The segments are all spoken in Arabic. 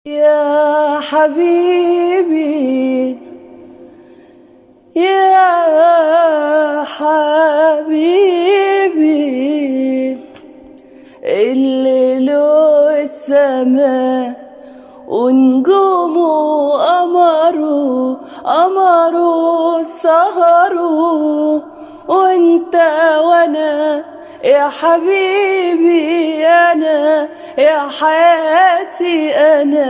يا حبيبي يا حبيبي، الليل والسماء ونجومه قمروا سهروا، وانت وانا يا حبيبي، انا يا حياتي، انا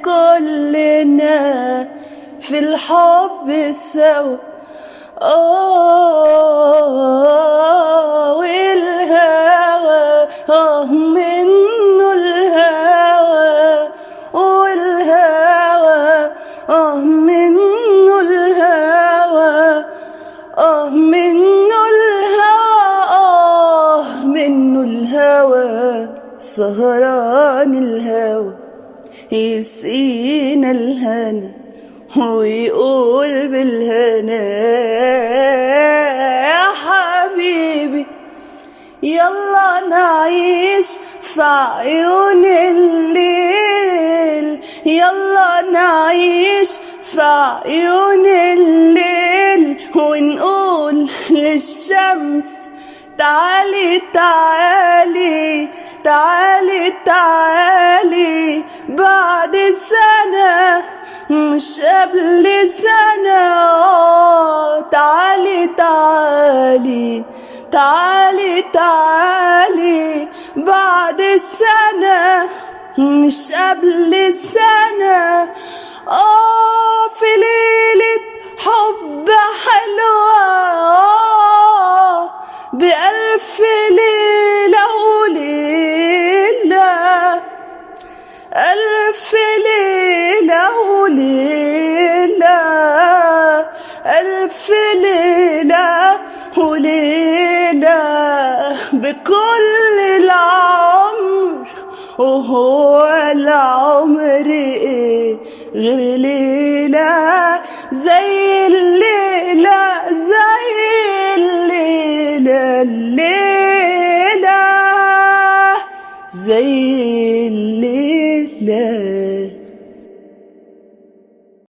كلنا في الحب سوا. والهوى منه الهوى، والهوى منه الهوى، منه الهوى، منه الهوى، سهران الهوى يسقينا الهنا ويقول بالهنا. يا حبيبي يلا نعيش في عيون الليل، يلا نعيش في عيون الليل، ونقول للشمس تعالي تعالي تعالي تعالي، بعد سنة مش قبل سنة. تعالي تعالي تعالي تعالي، بعد السنة مش قبل سنة. في ليلة حب حلوة، بألف ليلة وليلة، ألف ليلة وليلة، ألف ليلة وليلة، بكل العمر. وهو العمر إيه غير ليلة زي الليلة، زي الليلة، الليلة زي الليلة.